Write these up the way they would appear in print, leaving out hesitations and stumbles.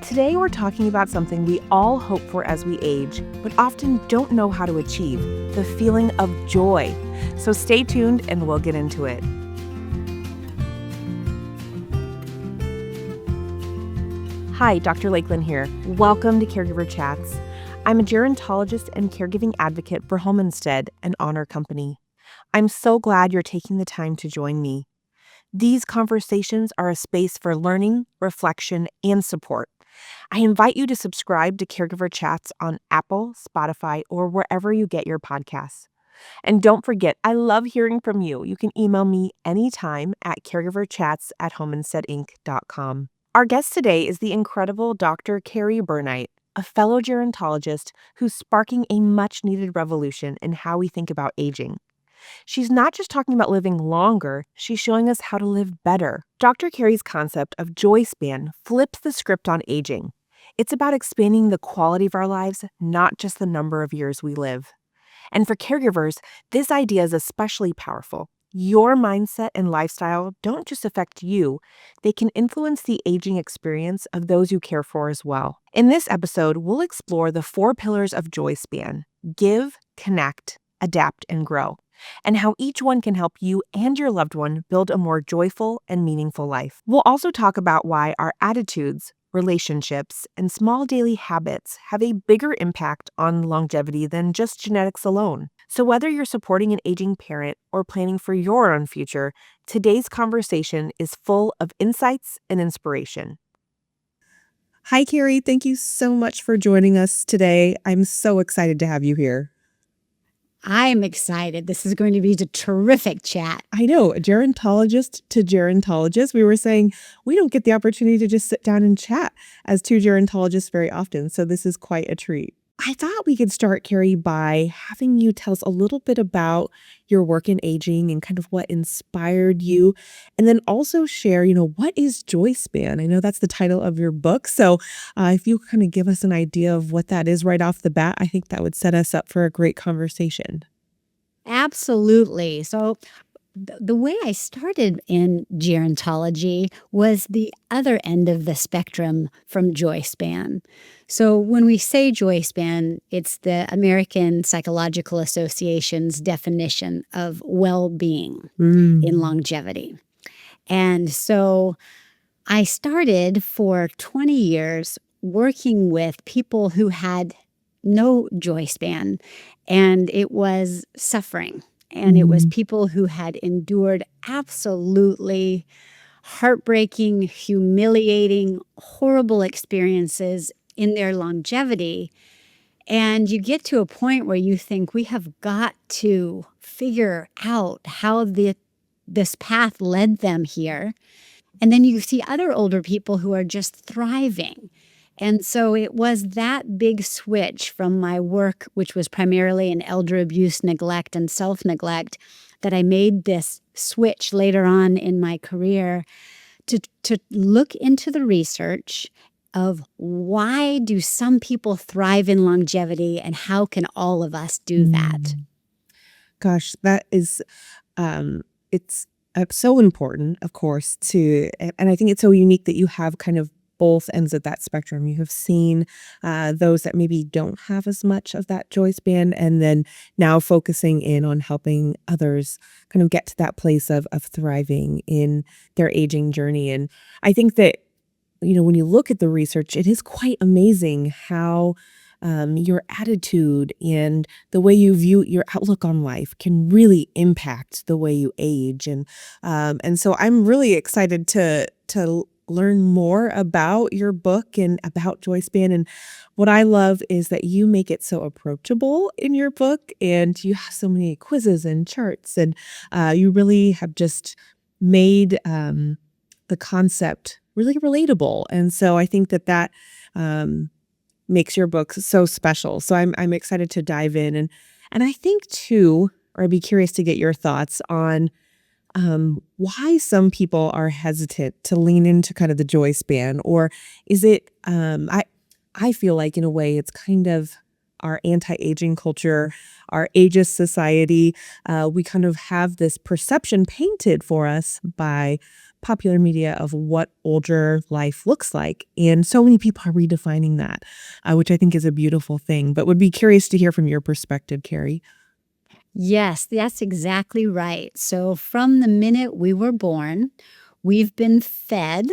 Today we're talking about something we all hope for as we age, but often don't know how to achieve, the feeling of joy. So stay tuned and we'll get into it. Hi, Dr. Lakelyn here. Welcome to Caregiver Chats. I'm a gerontologist and caregiving advocate for Homestead, an honor company. I'm so glad you're taking the time to join me. These conversations are a space for learning, reflection, and support. I invite you to subscribe to Caregiver Chats on Apple, Spotify, or wherever you get your podcasts. And don't forget, I love hearing from you. You can email me anytime at caregiverchats@homesteadinc.com. Our guest today is the incredible Dr. Kerry Burnight, a fellow gerontologist who's sparking a much-needed revolution in how we think about aging. She's not just talking about living longer, she's showing us how to live better. Dr. Kerry's concept of Joyspan flips the script on aging. It's about expanding the quality of our lives, not just the number of years we live. And for caregivers, this idea is especially powerful. Your mindset and lifestyle don't just affect you, they can influence the aging experience of those you care for as well. In this episode, we'll explore the 4 pillars of Joyspan: give, connect, adapt, and grow, and how each one can help you and your loved one build a more joyful and meaningful life. We'll also talk about why our attitudes, relationships, and small daily habits have a bigger impact on longevity than just genetics alone. So whether you're supporting an aging parent or planning for your own future, today's conversation is full of insights and inspiration. Hi, Kerry. Thank you so much for joining us today. I'm so excited to have you here. I'm excited. This is going to be a terrific chat. I know, gerontologist to gerontologist. We were saying we don't get the opportunity to just sit down and chat as two gerontologists very often, so this is quite a treat. I thought we could start, Kerry, by having you tell us a little bit about your work in aging and kind of what inspired you, and then also share, what is Joyspan? I know that's the title of your book, so if you kind of give us an idea of what that is right off the bat, I think that would set us up for a great conversation. Absolutely. So the way I started in gerontology was the other end of the spectrum from Joyspan. So when we say Joyspan, it's the American Psychological Association's definition of well-being in longevity. And so I started for 20 years working with people who had no Joyspan, and it was suffering. And it was people who had endured absolutely heartbreaking, humiliating, horrible experiences in their longevity. And you get to a point where you think, we have got to figure out how this path led them here. And then you see other older people who are just thriving. And so it was that big switch from my work, which was primarily in elder abuse, neglect, and self-neglect, that I made this switch later on in my career to look into the research of why do some people thrive in longevity and how can all of us do that? Gosh, that is, it's so important, of course, and I think it's so unique that you have kind of both ends of that spectrum. You have seen those that maybe don't have as much of that Joyspan, and then now focusing in on helping others kind of get to that place of thriving in their aging journey. And I think that, when you look at the research, it is quite amazing how your attitude and the way you view your outlook on life can really impact the way you age. And so I'm really excited to learn more about your book and about Joyspan. And what I love is that you make it so approachable in your book, and you have so many quizzes and charts, and you really have just made the concept really relatable. And so I think that makes your book so special. So I'm excited to dive in. And I think too, or I'd be curious to get your thoughts on why some people are hesitant to lean into kind of the Joyspan, or is it, I feel like in a way it's kind of our anti-aging culture, our ageist society. We kind of have this perception painted for us by popular media of what older life looks like. And so many people are redefining that, which I think is a beautiful thing, but would be curious to hear from your perspective, Carrie. Yes, that's exactly right. So, from the minute we were born, we've been fed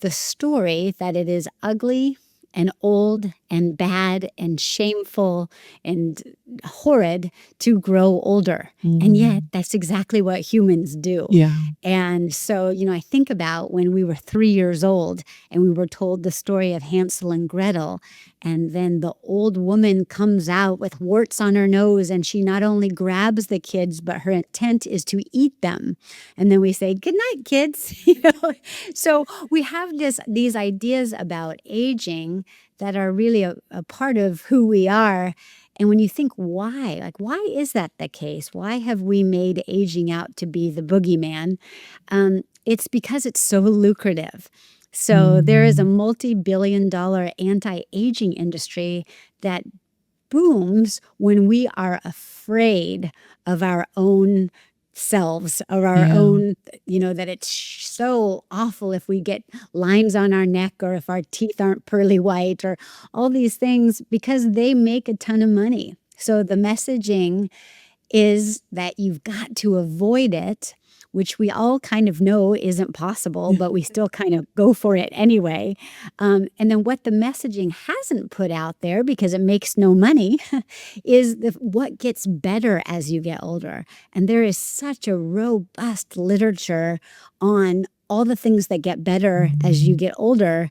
the story that it is ugly and old and bad and shameful and horrid to grow older. And yet, Mm, that's exactly what humans do. yeah. And so, I think about when we were 3 years old and we were told the story of Hansel and Gretel. And then the old woman comes out with warts on her nose, and she not only grabs the kids, but her intent is to eat them. And then we say, "Good night, kids." So we have these ideas about aging that are really a part of who we are. And when you think why, like, why is that the case? Why have we made aging out to be the boogeyman? It's because it's so lucrative. So there is a Mm, multi-billion-dollar anti-aging industry that booms when we are afraid of our own selves, of our yeah. own, that it's so awful if we get lines on our neck or if our teeth aren't pearly white or all these things because they make a ton of money. So the messaging is that you've got to avoid it, which we all kind of know isn't possible, but we still kind of go for it anyway. And then what the messaging hasn't put out there because it makes no money is what gets better as you get older. And there is such a robust literature on all the things that get better as you Mm, get older,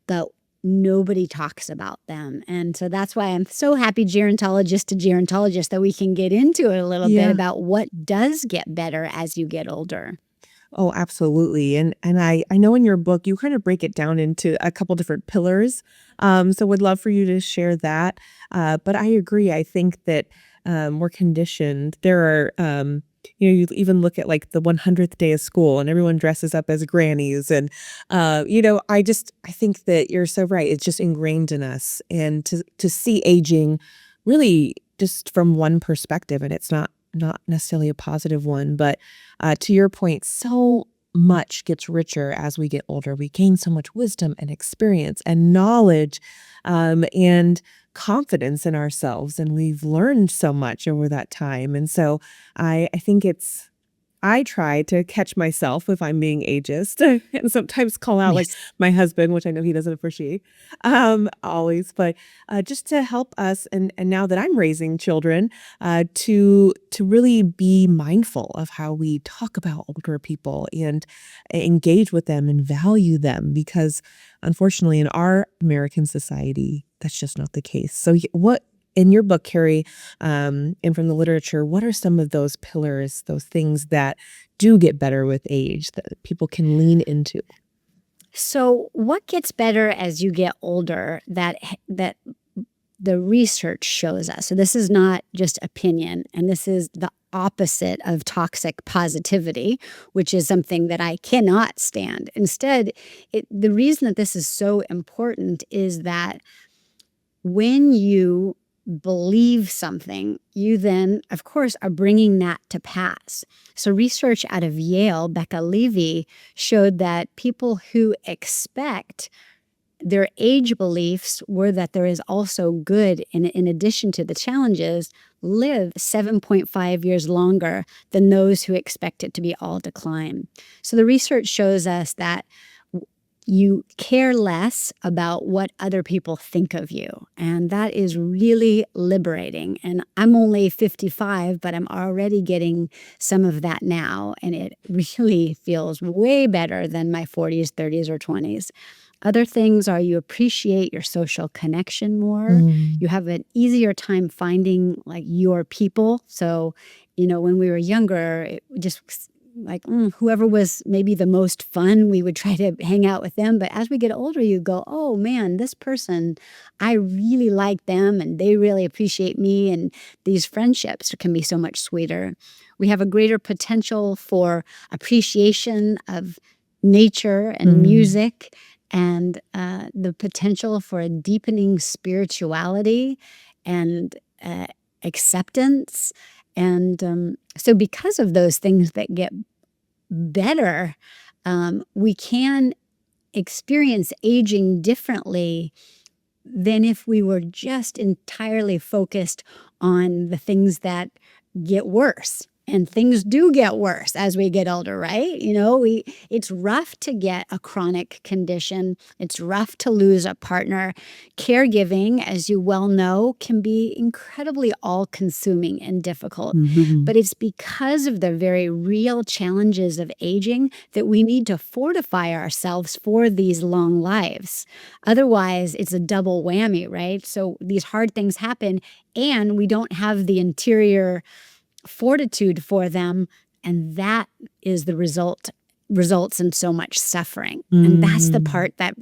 but nobody talks about them. And so that's why I'm so happy, gerontologist to gerontologist, that we can get into it a little bit yeah. about what does get better as you get older. Oh, absolutely. And I know in your book you kind of break it down into a couple different pillars. So would love for you to share that. But I agree. I think that we're conditioned. There are you even look at like the 100th day of school and everyone dresses up as grannies and I think that you're so right. It's just ingrained in us and to see aging really just from one perspective, and it's not necessarily a positive one, but to your point, so much gets richer as we get older. We gain so much wisdom and experience and knowledge, and confidence in ourselves. And we've learned so much over that time. And so I think I try to catch myself if I'm being ageist and sometimes call out like Yes. my husband, which I know he doesn't appreciate always, but just to help us and now that I'm raising children, to really be mindful of how we talk about older people and engage with them and value them because unfortunately in our American society, that's just not the case. So what in your book, Carrie, and from the literature, what are some of those pillars, those things that do get better with age that people can lean into? So, what gets better as you get older that the research shows us? So, this is not just opinion, and this is the opposite of toxic positivity, which is something that I cannot stand. Instead, the reason that this is so important is that when you believe something, you then, of course, are bringing that to pass. So, research out of Yale, Becca Levy, showed that people who expect their age beliefs were that there is also good in addition to the challenges, live 7.5 years longer than those who expect it to be all decline. So, the research shows us that you care less about what other people think of you. And that is really liberating. And I'm only 55, but I'm already getting some of that now. And it really feels way better than my 40s, 30s, or 20s. Other things are you appreciate your social connection more. Mm, You have an easier time finding like your people. So, when we were younger, it just like whoever was maybe the most fun, we would try to hang out with them. But as we get older, you go, oh man, this person, I really like them and they really appreciate me. And these friendships can be so much sweeter. We have a greater potential for appreciation of nature and mm, music and the potential for a deepening spirituality and acceptance. And so, because of those things that get better, we can experience aging differently than if we were just entirely focused on the things that get worse. And things do get worse as we get older, right? It's rough to get a chronic condition. It's rough to lose a partner. Caregiving, as you well know, can be incredibly all-consuming and difficult. Mhm. But it's because of the very real challenges of aging that we need to fortify ourselves for these long lives. Otherwise, it's a double whammy, right? So these hard things happen, and we don't have the interior fortitude for them, and that is the results in so much suffering. And that's the Mhm. part that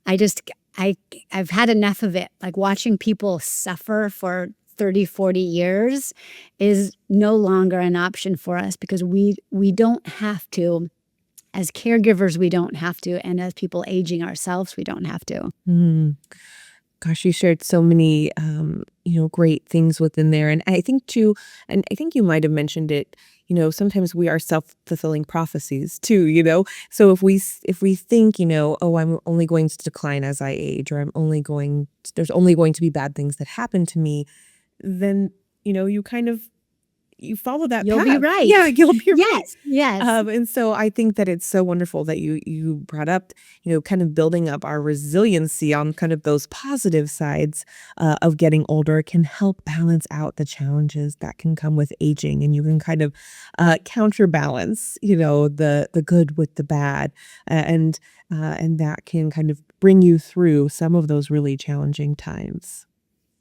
I just I've had enough of it. Like watching people suffer for 30, 40 years is no longer an option for us, because we don't have to. As caregivers, we don't have to, and as people aging ourselves, we don't have to. Mm. Gosh, you shared so many, great things within there. And I think too, and I think you might have mentioned it, sometimes we are self-fulfilling prophecies too, So if we think, oh, I'm only going to decline as I age, or there's only going to be bad things that happen to me, then, you kind of you follow that You'll be path. right. Yeah, you'll be right. Yes, yes. And so I think that it's so wonderful that you brought up, kind of building up our resiliency on kind of those positive sides of getting older can help balance out the challenges that can come with aging, and you can kind of counterbalance, the good with the bad, and that can kind of bring you through some of those really challenging times.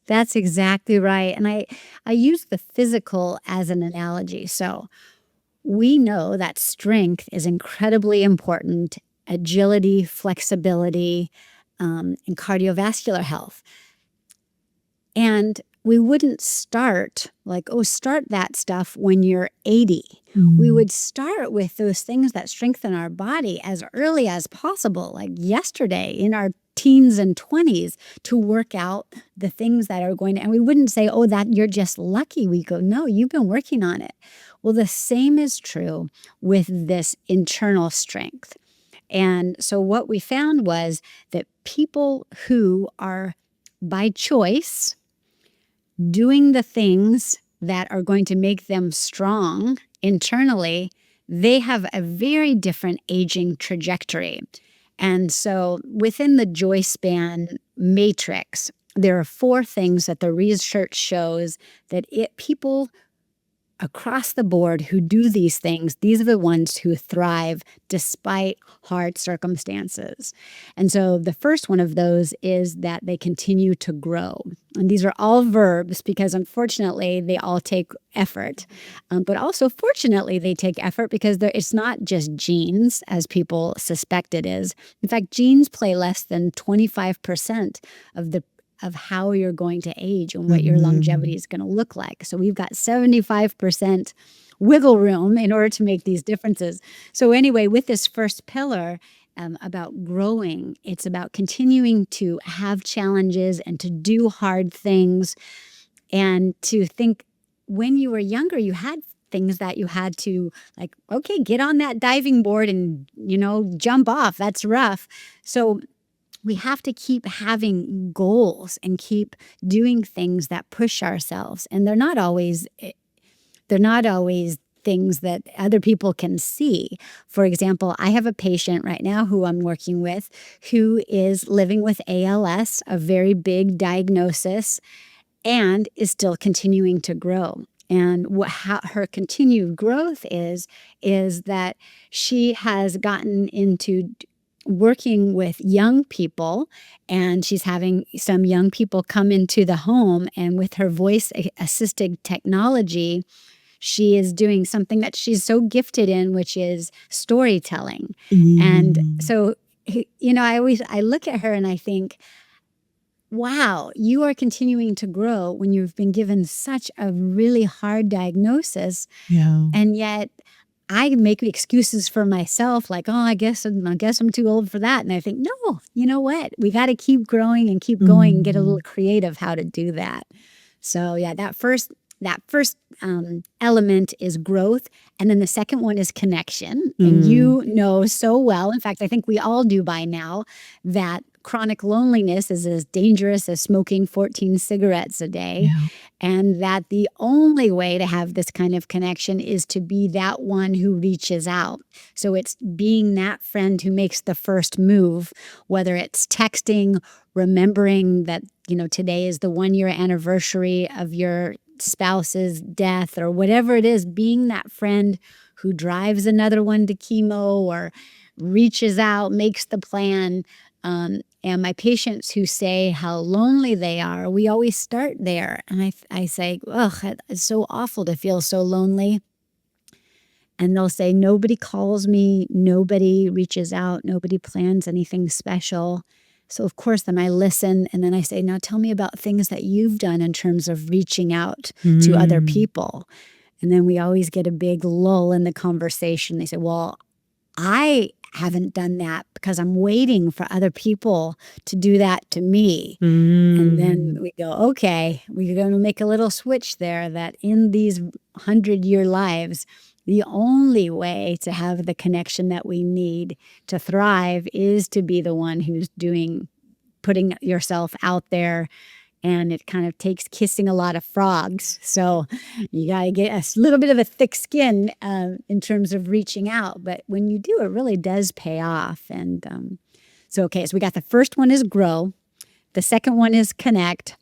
That's exactly right. And I use the physical as an analogy. So we know that strength is incredibly important, agility, flexibility, and cardiovascular health. And we wouldn't start like, oh, start that stuff when you're 80. We Mm. would start with those things that strengthen our body as early as possible, like yesterday in our teens and 20s, to work out the things that are going to, and we wouldn't say, oh, that you're just lucky. We go, no, you've been working on it. Well, the same is true with this internal strength. And so what we found was that people who are by choice doing the things that are going to make them strong internally, they have a very different aging trajectory. And so within the Joyspan matrix, there are 4 things that the research shows that people across the board who do these things, these are the ones who thrive despite hard circumstances. And so the first one of those is that they continue to grow. And these are all verbs because unfortunately they all take effort. But also fortunately they take effort because it's not just genes as people suspect it is. In fact, genes play less than 25% of how you're going to age and what your longevity Mhm. is going to look like. So we've got 75% wiggle room in order to make these differences. So anyway, with this first pillar about growing, it's about continuing to have challenges and to do hard things, and to think when you were younger, you had things that you had to, like, okay, get on that diving board and, jump off. That's rough. So we have to keep having goals and keep doing things that push ourselves. And they're not always things that other people can see. For example, I have a patient right now who I'm working with who is living with ALS, a very big diagnosis, and is still continuing to grow. And how her continued growth is that she has gotten into working with young people, and she's having some young people come into the home, and with her voice assisted technology, she is doing something that she's so gifted in, which is storytelling. And Mhm. so, I look at her and I think, wow, you are continuing to grow when you've been given such a really hard diagnosis. Yeah. And yet I make excuses for myself, like, oh, I guess I'm too old for that. And I think, no, you know what? We got to keep growing and keep going and get a little Mhm. creative how to do that. So yeah, that first that first element is growth. And then the second one is connection. And you know so well, in fact, I think we all do by now, that chronic loneliness is as dangerous as smoking 14 cigarettes a day. Yeah. And that the only way to have this kind of connection is to be that one who reaches out. So it's being that friend who makes the first move, whether it's texting, remembering that, today is the 1-year anniversary of your spouse's death, or whatever it is, being that friend who drives another one to chemo or reaches out, makes the plan. And my patients who say how lonely they are, we always start there. And I say, ugh, it's so awful to feel so lonely. And they'll say, nobody calls me, nobody reaches out, nobody plans anything special. So, of course, then I listen, and then I say, now tell me about things that you've done in terms of reaching out to other people. And then we always get a big lull in the conversation. They say, well, I haven't done that because I'm waiting for other people to do that to me. And then we go, okay, we're going to make a little switch there, that in these 100-year lives, the only way to have the connection that we need to thrive is to be the one who's putting yourself out there. And it kind of takes kissing a lot of frogs. So you got to get a little bit of a thick skin in terms of reaching out. But when you do, it really does pay off. And so we got the first one is grow. The second one is connect.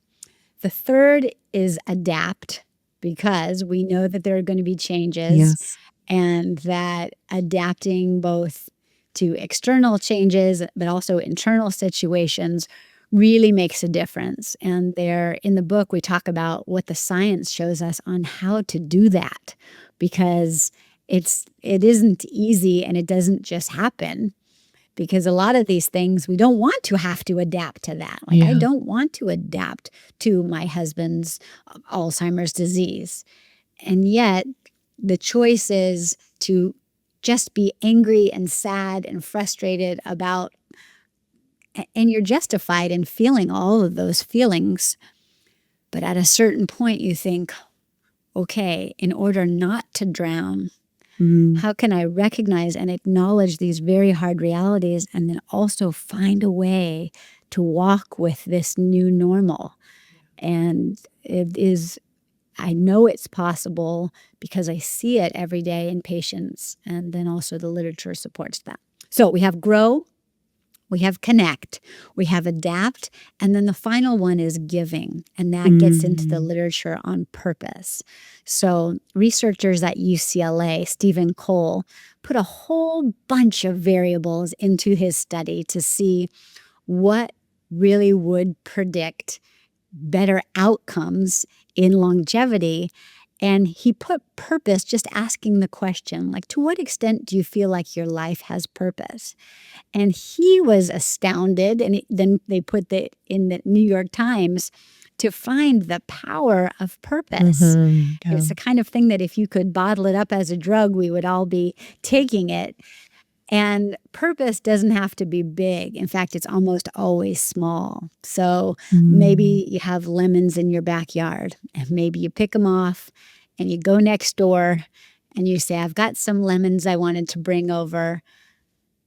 The third is adapt, because we know that there are going to be changes. Yes. And that adapting both to external changes, but also internal situations, really makes a difference. And there in the book, we talk about what the science shows us on how to do that, because it isn't easy, and it doesn't just happen. Because a lot of these things, we don't want to have to adapt to that. Like, I don't want to adapt to my husband's Alzheimer's disease. And yet the choice is to just be angry and sad and frustrated about, and you're justified in feeling all of those feelings. But at a certain point, you think, okay, in order not to drown, how can I recognize and acknowledge these very hard realities, and then also find a way to walk with this new normal? And I know it's possible because I see it every day in patients, and then also the literature supports that. So we have grow, we have connect, we have adapt, and then the final one is giving, and that gets into the literature on purpose. So researchers at UCLA, Stephen Cole, put a whole bunch of variables into his study to see what really would predict better outcomes in longevity. And he put purpose, just asking the question, like, to what extent do you feel like your life has purpose? And he was astounded, and then they put it in the New York Times, to find the power of purpose. It's the kind of thing that if you could bottle it up as a drug, we would all be taking it. And purpose doesn't have to be big. In fact, it's almost always small. So maybe you have lemons in your backyard, and maybe you pick them off and you go next door and you say, I've got some lemons I wanted to bring over.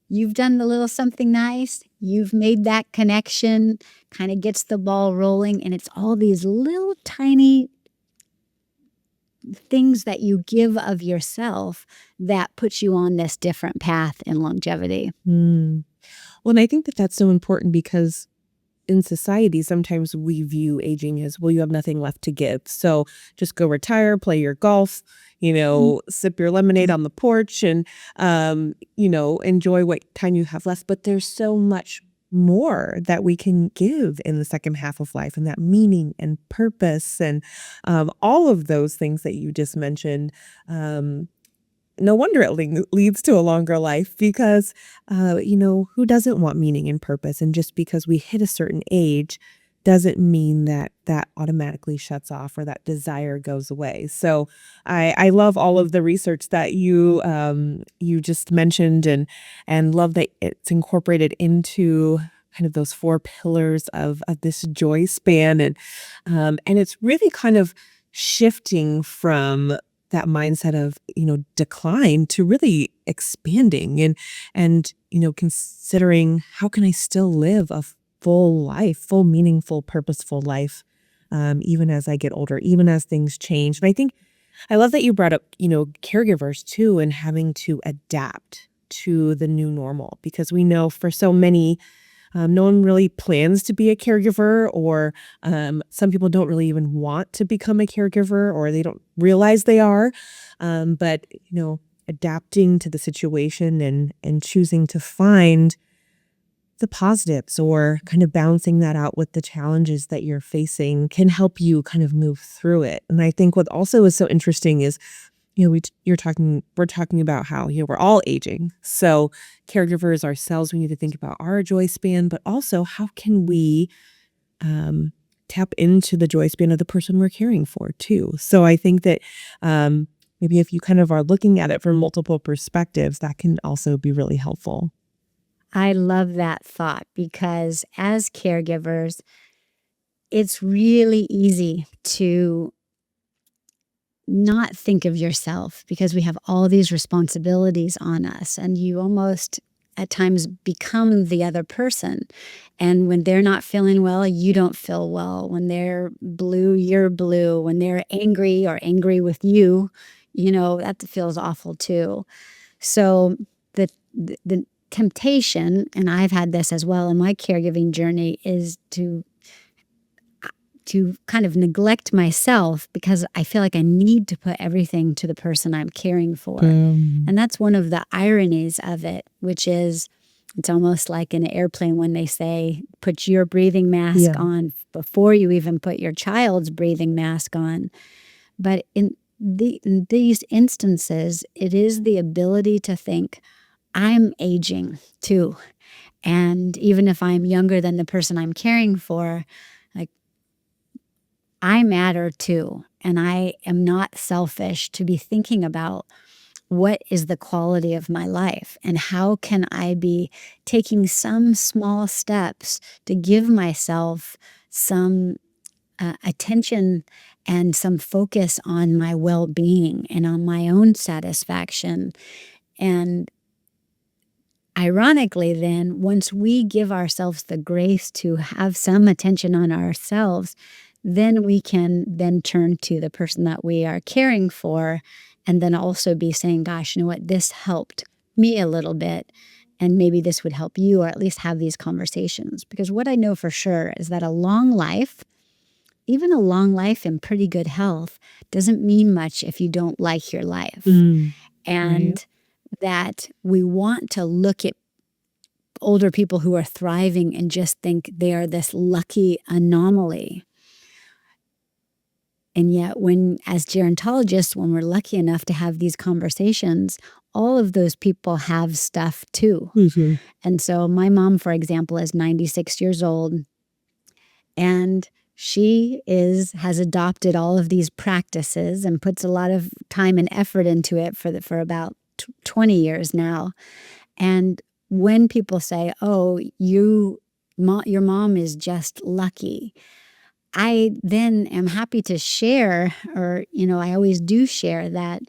You've done a little something nice. You've made that connection, kind of gets the ball rolling. And it's all these little tiny things that you give of yourself that puts you on this different path in longevity. Well, and I think that that's so important, because in society, sometimes we view aging as, well, you have nothing left to give. So just go retire, play your golf, sip your lemonade on the porch, and, enjoy what time you have left. But there's so much more that we can give in the second half of life, and that meaning and purpose and all of those things that you just mentioned. No wonder it leads to a longer life, because, who doesn't want meaning and purpose? And just because we hit a certain age doesn't mean that that automatically shuts off or that desire goes away. So I love all of the research that you just mentioned, and love that it's incorporated into kind of those 4 pillars of this Joyspan, and it's really kind of shifting from that mindset of, decline to really expanding and, considering how can I still live a full life, full, meaningful, purposeful life, even as I get older, even as things change. And I think I love that you brought up, caregivers too, and having to adapt to the new normal, because we know for so many, no one really plans to be a caregiver, or some people don't really even want to become a caregiver, or they don't realize they are. But adapting to the situation and choosing to find the positives, or kind of balancing that out with the challenges that you're facing, can help you kind of move through it. And I think what also is so interesting is, we're talking about how, we're all aging. So caregivers ourselves, we need to think about our joy span, but also how can we tap into the joy span of the person we're caring for too. So I think that maybe if you kind of are looking at it from multiple perspectives, that can also be really helpful. I love that thought, because as caregivers, it's really easy to not think of yourself, because we have all these responsibilities on us, and you almost at times become the other person. And when they're not feeling well, you don't feel well. When they're blue, you're blue. When they're angry or angry with you, that feels awful too. So the temptation, and I've had this as well in my caregiving journey, is to kind of neglect myself, because I feel like I need to put everything to the person I'm caring for. And that's one of the ironies of it, which is it's almost like in an airplane when they say, put your breathing mask on before you even put your child's breathing mask on. But in these instances, it is the ability to think, I'm aging too. And even if I'm younger than the person I'm caring for, like, I matter too. And I am not selfish to be thinking about what is the quality of my life, and how can I be taking some small steps to give myself some attention and some focus on my well-being and on my own satisfaction. And ironically, then, once we give ourselves the grace to have some attention on ourselves, then we can then turn to the person that we are caring for, and then also be saying, gosh, you know what, this helped me a little bit, and maybe this would help you, or at least have these conversations. Because what I know for sure is that a long life, even a long life in pretty good health, doesn't mean much if you don't like your life. And that we want to look at older people who are thriving and just think they are this lucky anomaly. And yet, as gerontologists, when we're lucky enough to have these conversations, all of those people have stuff too. And so my mom, for example, is 96 years old, and she has adopted all of these practices and puts a lot of time and effort into it for about 20 years now. And when people say, oh, your mom is just lucky, I then am happy to share, or, I always do share that,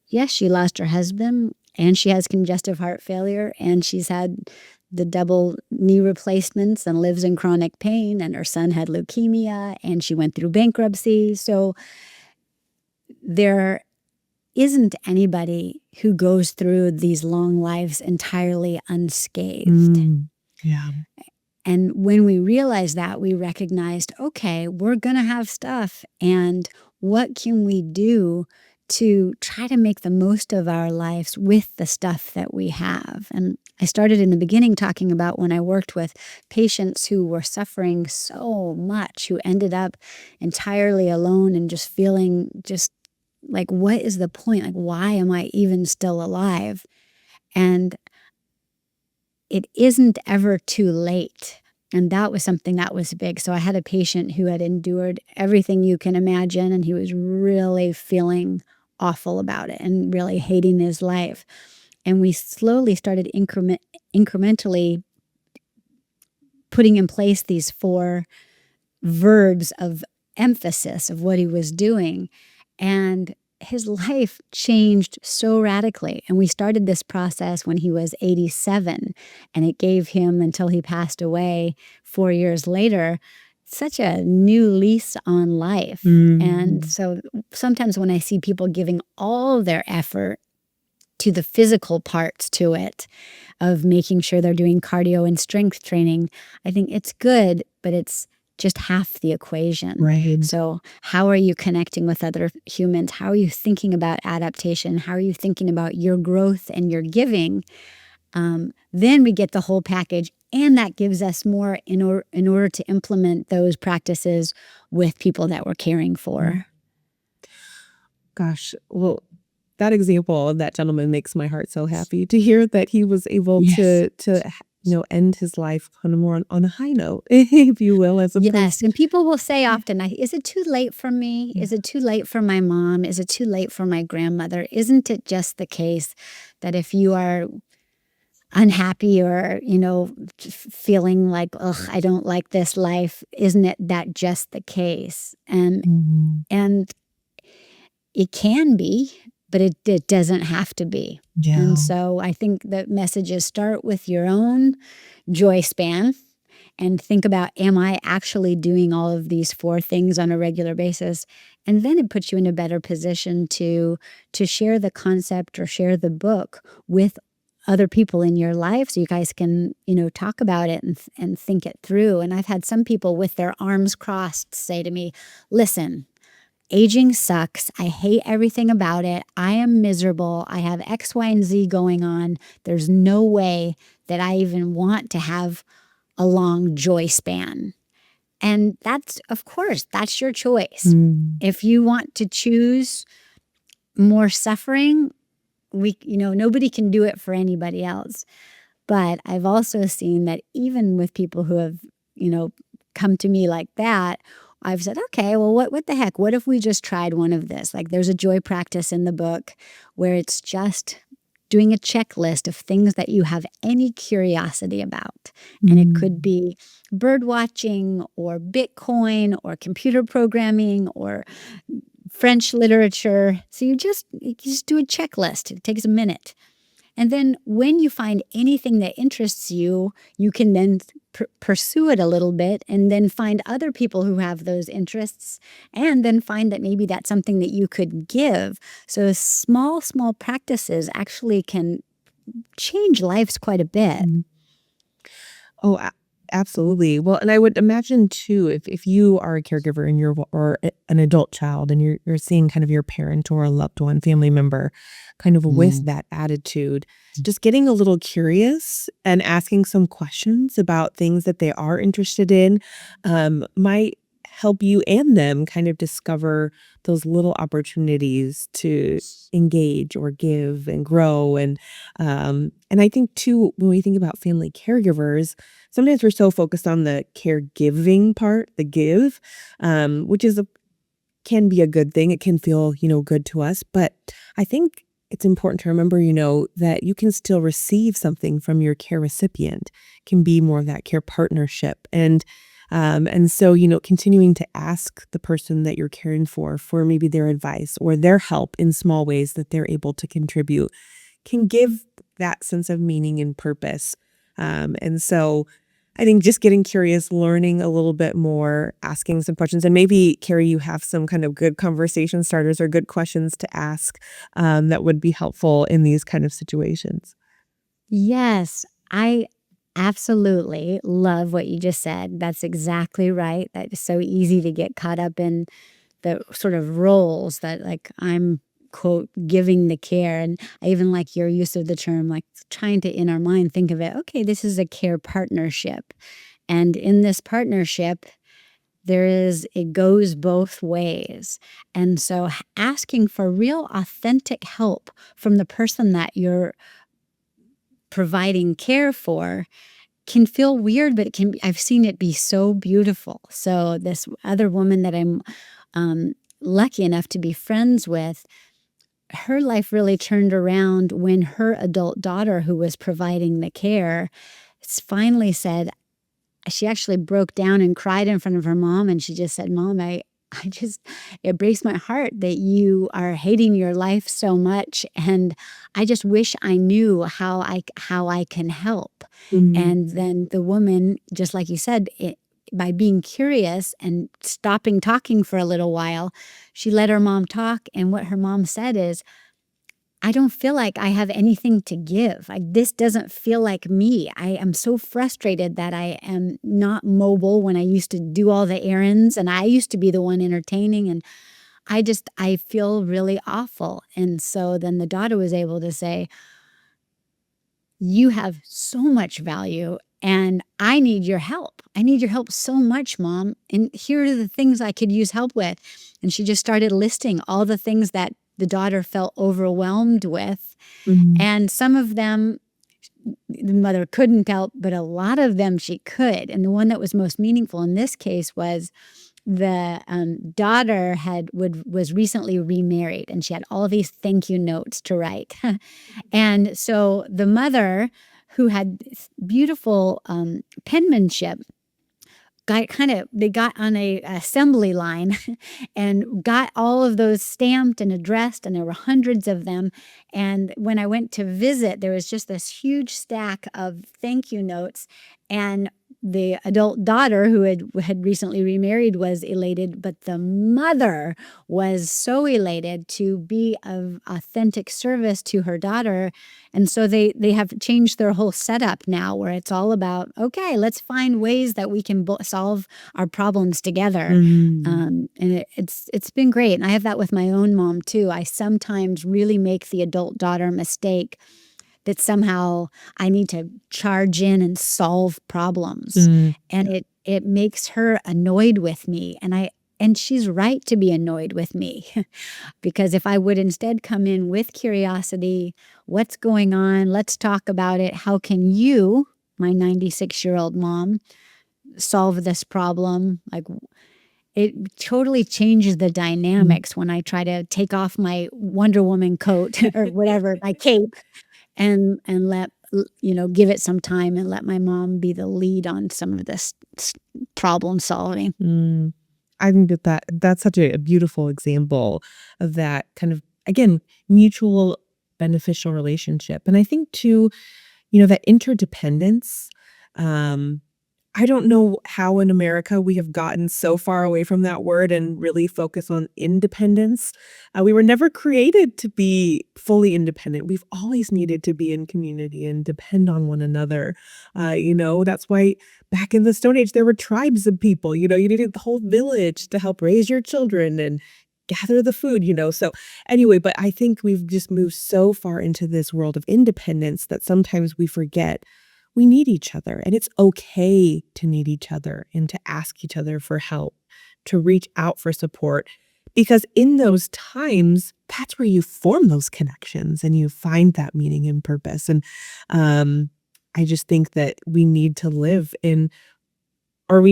yes, she lost her husband, and she has congestive heart failure, and she's had the double knee replacements and lives in chronic pain, and her son had leukemia, and she went through bankruptcy. So there isn't anybody who goes through these long lives entirely unscathed. Yeah. And when we realized that, we recognized, okay, we're going to have stuff. And what can we do to try to make the most of our lives with the stuff that we have? And I started in the beginning talking about when I worked with patients who were suffering so much, who ended up entirely alone and just feeling just like, what is the point? Like, why am I even still alive? And it isn't ever too late. And that was something that was big. So I had a patient who had endured everything you can imagine, and he was really feeling awful about it and really hating his life. And we slowly started incrementally putting in place these 4 verbs of emphasis of what he was doing. And his life changed so radically. And we started this process when he was 87, and it gave him, until he passed away 4 years later, such a new lease on life. And so sometimes when I see people giving all their effort to the physical parts to it, of making sure they're doing cardio and strength training, I think it's good, but it's just half the equation. Right. So how are you connecting with other humans? How are you thinking about adaptation? How are you thinking about your growth and your giving? Then we get the whole package, and that gives us more in order to implement those practices with people that we're caring for. Gosh, well, that example of that gentleman makes my heart so happy to hear that he was able Yes. to end his life kind of more on a high note, if you will, as opposed. Yes, and people will say often, is it too late for me? Yeah. Is it too late for my mom? Is it too late for my grandmother? Isn't it just the case that if you are unhappy or, feeling like, ugh, I don't like this life, isn't it that just the case? And it can be, but it doesn't have to be. Yeah. And so I think the messages start with your own Joyspan and think about, am I actually doing all of these 4 things on a regular basis? And then it puts you in a better position to share the concept or share the book with other people in your life, so you guys can, talk about it and think it through. And I've had some people with their arms crossed say to me, listen, aging sucks. I hate everything about it. I am miserable. I have X, Y, and Z going on. There's no way that I even want to have a long joy span. And that's, of course, that's your choice. If you want to choose more suffering, nobody can do it for anybody else. But I've also seen that even with people who have, come to me like that, I've said, okay, well, what the heck? What if we just tried one of this? Like, there's a joy practice in the book where it's just doing a checklist of things that you have any curiosity about. And it could be bird watching or Bitcoin or computer programming or French literature. So you just do a checklist. It takes a minute. And then when you find anything that interests you, you can then pursue it a little bit and then find other people who have those interests and then find that maybe that's something that you could give. So small practices actually can change lives quite a bit. Oh, absolutely. Well, and I would imagine too, if you are a caregiver and an adult child and you're seeing kind of your parent or a loved one, family member, kind of with that attitude, just getting a little curious and asking some questions about things that they are interested in, might help you and them kind of discover those little opportunities to engage or give and grow. And I think too, when we think about family caregivers, sometimes we're so focused on the caregiving part, the give, which can be a good thing. It can feel, good to us. But I think it's important to remember, that you can still receive something from your care recipient. It can be more of that care partnership. And so, continuing to ask the person that you're caring for maybe their advice or their help in small ways that they're able to contribute can give that sense of meaning and purpose. And so I think just getting curious, learning a little bit more, asking some questions, and maybe, Kerry, you have some kind of good conversation starters or good questions to ask that would be helpful in these kind of situations. Yes, I absolutely love what you just said. That's exactly right. That is so easy to get caught up in the sort of roles that, like, I'm, quote, giving the care. And I even like your use of the term, like trying to, in our mind, think of it, okay, this is a care partnership. And in this partnership, it goes both ways. And so asking for real authentic help from the person that you're providing care for can feel weird, but I've seen it be so beautiful. So this other woman that I'm lucky enough to be friends with, her life really turned around when her adult daughter, who was providing the care, finally said, she actually broke down and cried in front of her mom, and she just said, Mom, it breaks my heart that you are hating your life so much. And I just wish I knew how I can help. Mm. And then the woman, just like you said, by being curious and stopping talking for a little while, she let her mom talk. And what her mom said is, I don't feel like I have anything to give. This doesn't feel like me. I am so frustrated that I am not mobile when I used to do all the errands and I used to be the one entertaining. And I feel really awful. And so then the daughter was able to say, you have so much value and I need your help. I need your help so much, Mom. And here are the things I could use help with. And she just started listing all the things that the daughter felt overwhelmed with. Mhm. And some of them the mother couldn't help, but a lot of them she could. And the one that was most meaningful in this case was the daughter was recently remarried, and she had all these thank you notes to write. And so the mother, who had beautiful penmanship, they got on a assembly line and got all of those stamped and addressed, and there were hundreds of them. And when I went to visit, there was just this huge stack of thank you notes. And the adult daughter, who had recently remarried, was elated, but the mother was so elated to be of authentic service to her daughter. And so they have changed their whole setup now, where it's all about, okay, let's find ways that we can solve our problems together. Mm. And it's been great. And I have that with my own mom too. I sometimes really make the adult daughter mistake that somehow I need to charge in and solve problems. Mm. And it makes her annoyed with me. And she's right to be annoyed with me. Because if I would instead come in with curiosity, what's going on? Let's talk about it. How can you, my 96-year-old mom, solve this problem? Like, it totally changes the Mm. dynamics when I try to take off my Wonder Woman coat or whatever, my cape, and give it some time and let my mom be the lead on some of this problem solving. Mm. I think that's such a beautiful example of that kind of, again, mutual beneficial relationship. And I think too, that interdependence, um, I don't know how in America we have gotten so far away from that word and really focus on independence. We were never created to be fully independent. We've always needed to be in community and depend on one another. That's why back in the Stone Age, there were tribes of people. You needed the whole village to help raise your children and gather the food. So anyway, but I think we've just moved so far into this world of independence that sometimes we forget we need each other, and it's okay to need each other and to ask each other for help, to reach out for support, because in those times, that's where you form those connections and you find that meaning and purpose. And I just think that we need to we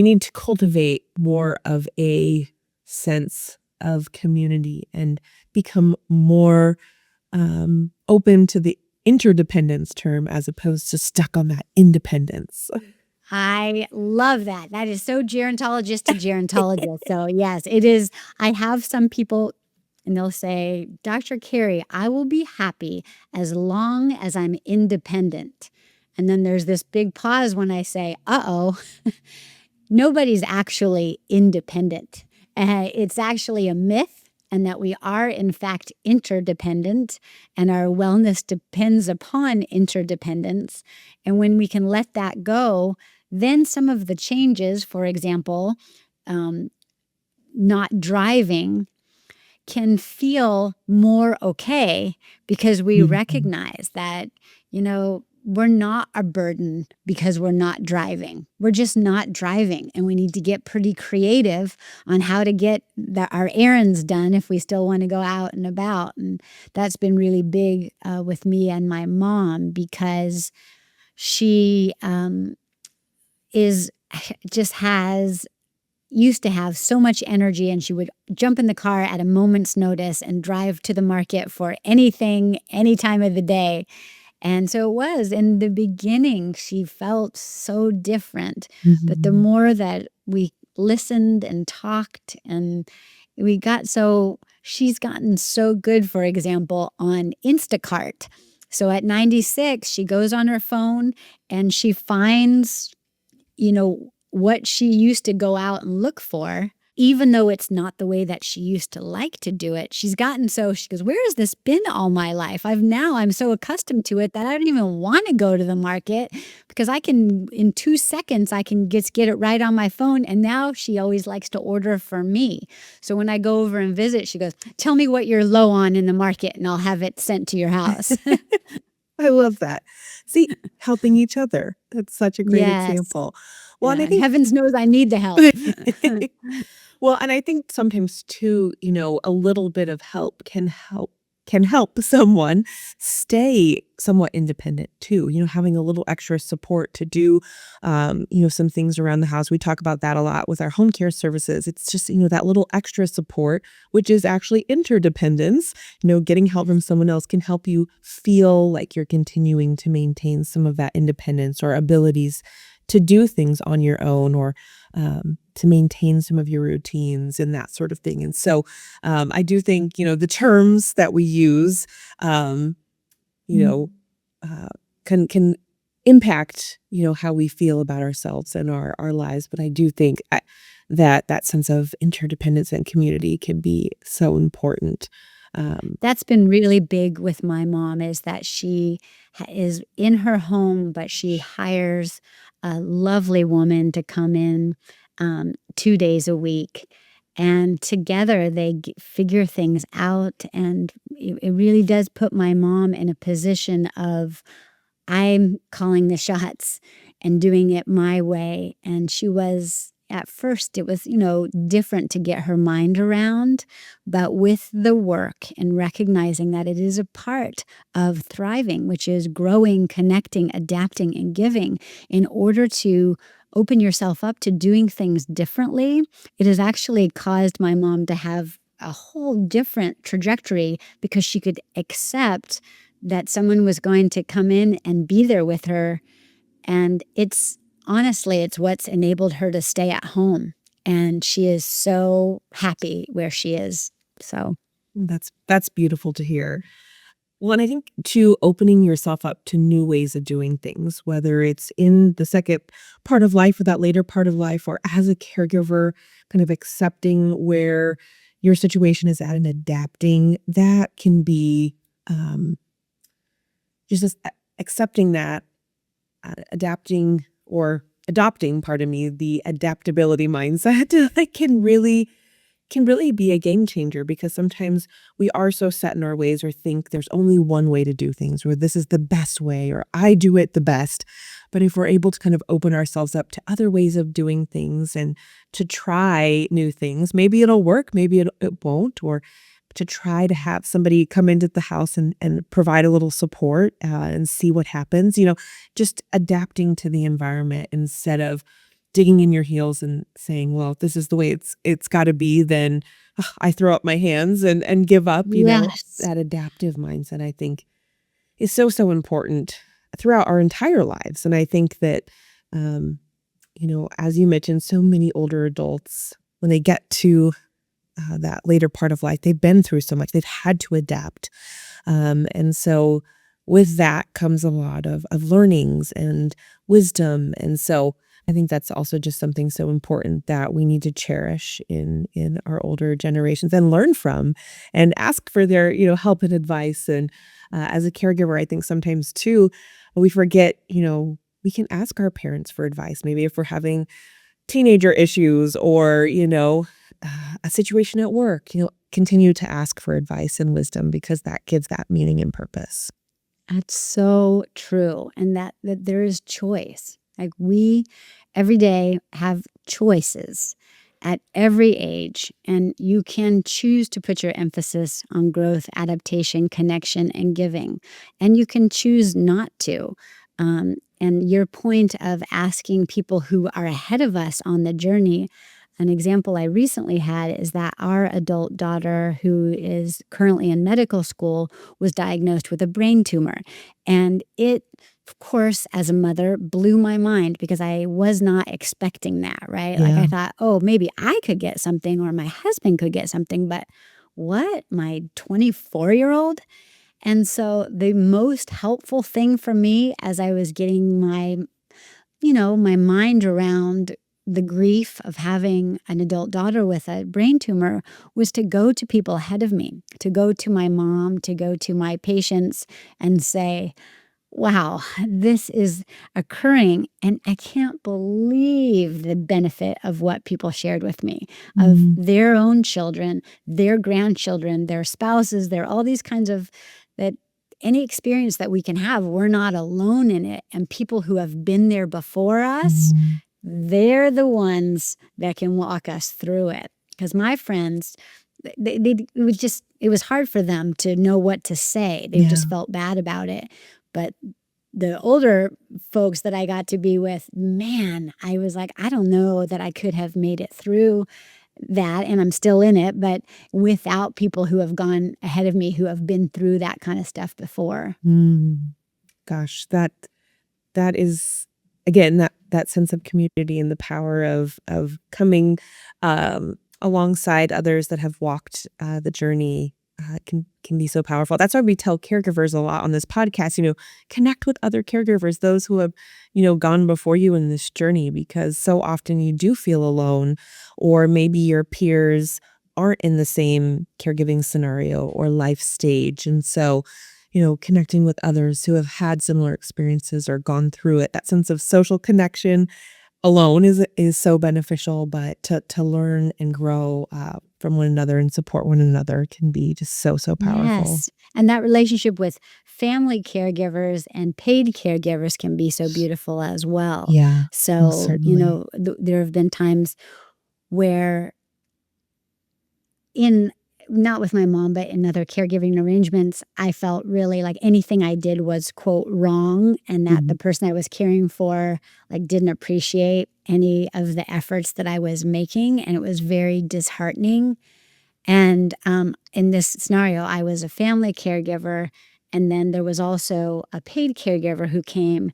need to cultivate more of a sense of community and become more open to the interdependence term as opposed to stuck on that independence. I love that. That is so gerontologist to gerontologist. So yes, it is. I have some people and they'll say, Dr. Kerry, I will be happy as long as I'm independent. And then there's this big pause when I say, uh-oh, nobody's actually independent. It's actually a myth, and that we are, in fact, interdependent, and our wellness depends upon interdependence. And when we can let that go, then some of the changes, for example, not driving, can feel more okay because we Mhm. recognize that, we're not a burden because we're not driving. We're just not driving. And we need to get pretty creative on how to get our errands done if we still want to go out and about. And that's been really big with me and my mom, because she is just has used to have so much energy, and she would jump in the car at a moment's notice and drive to the market for anything, any time of the day. And so it was in the beginning, she felt so different. But the Mhm. more that we listened and talked, and she's gotten so good, for example, on Instacart. So at 96, she goes on her phone and she finds, what she used to go out and look for, even though it's not the way that she used to like to do it. She's gotten so she goes, "Where has this been all my life? I'm so accustomed to it that I don't even want to go to the market because I can in 2 seconds I can just get it right on my phone." And now she always likes to order for me. So when I go over and visit, she goes, "Tell me what you're low on in the market and I'll have it sent to your house." I love that. See, helping each other. That's such a great Yes. example. Well, Yeah, and I and think heavens knows I need the help. well, and I think sometimes too, a little bit of help can help someone stay somewhat independent too. Having a little extra support to do, some things around the house. We talk about that a lot with our home care services. It's just that little extra support, which is actually interdependence. Getting help from someone else can help you feel like you're continuing to maintain some of that independence or abilities to do things on your own or to maintain some of your routines and that sort of thing. And so I do think, the terms that we use, you know, uh, can impact, how we feel about ourselves and our lives. But I do think that sense of interdependence and community can be so important. Um, That's been really big with my mom is that she is in her home, but she hires a lovely woman to come in 2 days a week. And together they figure things out. And it really does put my mom in a position of I'm calling the shots and doing it my way. And she was, at first, it was, different to get her mind around. But with the work and recognizing that it is a part of thriving, which is growing, connecting, adapting, and giving, in order to open yourself up to doing things differently, it has actually caused my mom to have a whole different trajectory because she could accept that someone was going to come in and be there with her. And it's honestly, it's what's enabled her to stay at home. And she is so happy where she is. So, that's beautiful to hear. Well, and I think too, opening yourself up to new ways of doing things, whether it's in the second part of life or that later part of life, or as a caregiver, kind of accepting where your situation is at and adapting, that can be just accepting that, adapting or adopting, pardon me, the adaptability mindset that can really be a game changer because sometimes we are so set in our ways or think there's only one way to do things or this is the best way or I do it the best. But if we're able to kind of open ourselves up to other ways of doing things and to try new things, maybe it'll work, maybe it won't, or to try to have somebody come into the house and provide a little support and see what happens, just adapting to the environment instead of digging in your heels and saying, well, if this is the way it's got to be, then I throw up my hands and give up, yes. that adaptive mindset, I think is so, so important throughout our entire lives. And I think that, as you mentioned, so many older adults, when they get to that later part of life, they've been through so much, they've had to adapt. And so with that comes a lot of learnings and wisdom. And so I think that's also just something so important that we need to cherish in our older generations and learn from and ask for their, help and advice. And as a caregiver, I think sometimes too, we forget, we can ask our parents for advice. Maybe if we're having teenager issues or, a situation at work, continue to ask for advice and wisdom because that gives that meaning and purpose. That's so true. And that there is choice. Like we every day have choices at every age, and you can choose to put your emphasis on growth, adaptation, connection, and giving. And you can choose not to. And your point of asking people who are ahead of us on the journey, an example I recently had is that our adult daughter, who is currently in medical school, was diagnosed with a brain tumor. And it of course, as a mother, blew my mind because I was not expecting that, right? Like I Yeah. thought, oh, maybe I could get something or my husband could get something, but what? My 24-year-old? And so the most helpful thing for me as I was getting my mind around the grief of having an adult daughter with a brain tumor was to go to people ahead of me, to go to my mom, to go to my patients and say, wow, this is occurring. And I can't believe the benefit of what people shared with me of Mm, their own children, their grandchildren, their spouses, their all these kinds of that any experience that we can have, we're not alone in it. And people who have been there before us, mm, they're the ones that can walk us through it. Because my friends, it was hard for them to know what to say. They yeah. just felt bad about it. But the older folks that I got to be with, man, I was like, I don't know that I could have made it through that, and I'm still in it, but without people who have gone ahead of me who have been through that kind of stuff before. Mm. Gosh, that is again that sense of community and the power of coming alongside others that have walked the journey can be so powerful. That's why we tell caregivers a lot on this podcast. Connect with other caregivers, those who have gone before you in this journey, because so often you do feel alone, or maybe your peers aren't in the same caregiving scenario or life stage, and so connecting with others who have had similar experiences or gone through it. That sense of social connection alone is so beneficial, but to learn and grow from one another and support one another can be just so powerful. Yes. And that relationship with family caregivers and paid caregivers can be so beautiful as well. Yeah, most So, certainly. there have been times where in not with my mom, but in other caregiving arrangements, I felt really like anything I did was, quote, wrong, and that the Mhm. person I was caring for, like, didn't appreciate any of the efforts that I was making, and it was very disheartening. And, in this scenario, I was a family caregiver, and then there was also a paid caregiver who came,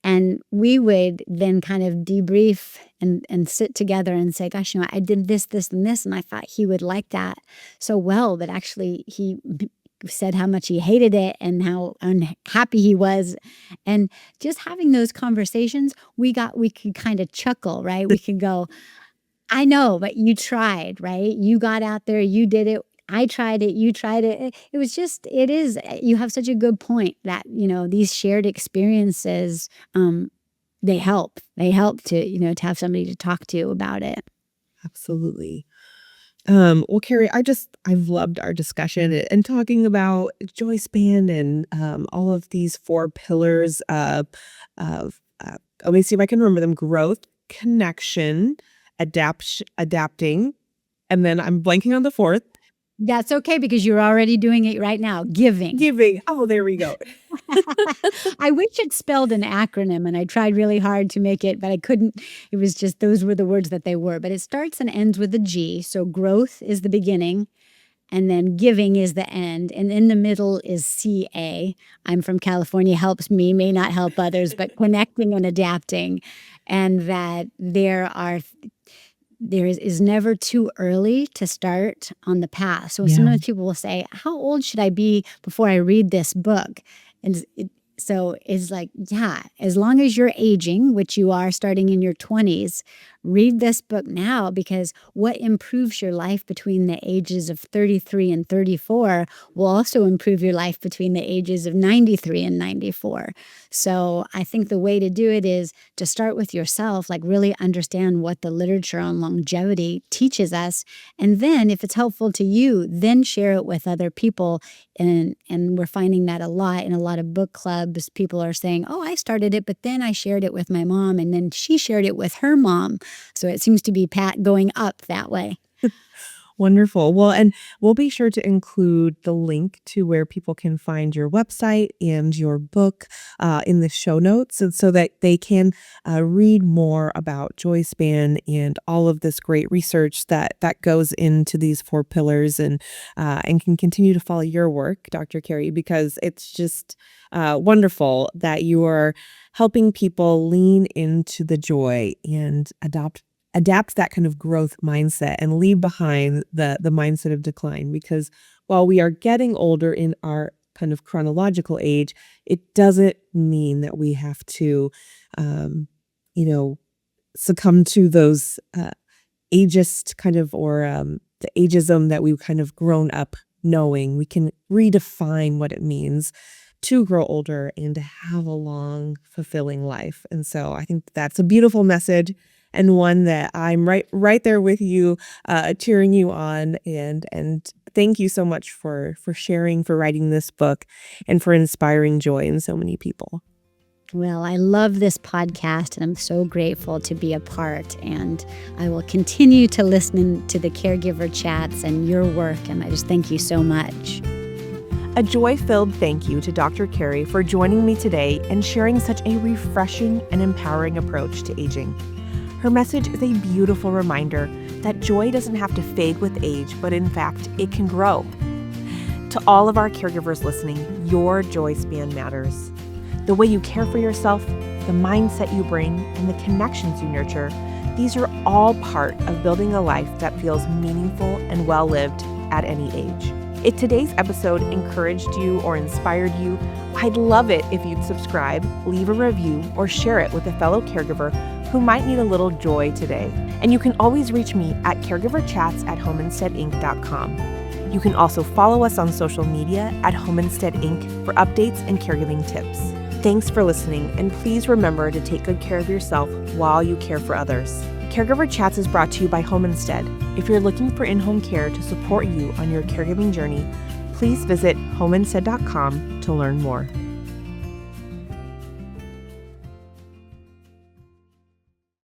and we would then kind of debrief and sit together and say, gosh, I did this, this, and this, and I thought he would like that so well, but actually said how much he hated it and how unhappy he was. And just having those conversations, we could kind of chuckle, right? We could go, I know, but you tried, right? You got out there, you did it. I tried it, you tried it. It was just, it is, you have such a good point that, these shared experiences, they help. They help to have somebody to talk to about it. Absolutely. Well, Carrie, I've loved our discussion and talking about Joyspan and all of these four pillars of let me see if I can remember them: growth, connection, adapting, and then I'm blanking on the fourth. That's okay because you're already doing it right now, giving. Giving. Oh, there we go. I wish it spelled an acronym and I tried really hard to make it, but I couldn't. It was just those were the words that they were. But it starts and ends with a G. So growth is the beginning, and then giving is the end. And in the middle is CA. I'm from California, helps me, may not help others, but connecting and adapting. And that there is never too early to start on the path. So Yeah. sometimes people will say, how old should I be before I read this book? And so it's like, yeah, as long as you're aging, which you are starting in your 20s, read this book now, because what improves your life between the ages of 33 and 34 will also improve your life between the ages of 93 and 94. So I think the way to do it is to start with yourself, like really understand what the literature on longevity teaches us. And then if it's helpful to you, then share it with other people. And we're finding that a lot in a lot of book clubs. People are saying, oh, I started it, but then I shared it with my mom, and then she shared it with her mom. So it seems to be going up that way. Wonderful. Well, and we'll be sure to include the link to where people can find your website and your book in the show notes, and so that they can read more about Joyspan and all of this great research that goes into these four pillars, and can continue to follow your work, Dr. Kerry, because it's just wonderful that you are helping people lean into the joy and adapt that kind of growth mindset and leave behind the mindset of decline, because while we are getting older in our kind of chronological age, it doesn't mean that we have to um, you know succumb to those ageist kind of, or the ageism that we've kind of grown up knowing. We can redefine what it means to grow older and to have a long, fulfilling life. And so I think that's a beautiful message, and one that I'm right there with you, cheering you on. And thank you so much for sharing, for writing this book, and for inspiring joy in so many people. Well, I love this podcast, and I'm so grateful to be a part. And I will continue to listen to the caregiver chats and your work. And I just thank you so much. A joy-filled thank you to Dr. Kerry for joining me today and sharing such a refreshing and empowering approach to aging. Her message is a beautiful reminder that joy doesn't have to fade with age, but in fact, it can grow. To all of our caregivers listening, your Joyspan matters. The way you care for yourself, the mindset you bring, and the connections you nurture, these are all part of building a life that feels meaningful and well-lived at any age. If today's episode encouraged you or inspired you, I'd love it if you'd subscribe, leave a review, or share it with a fellow caregiver who might need a little joy today. And you can always reach me at caregiverchats@homeinsteadinc.com. You can also follow us on social media at Homeinstead Inc. for updates and caregiving tips. Thanks for listening, and please remember to take good care of yourself while you care for others. Caregiver Chats is brought to you by Homeinstead. If you're looking for in-home care to support you on your caregiving journey, please visit homeinstead.com to learn more.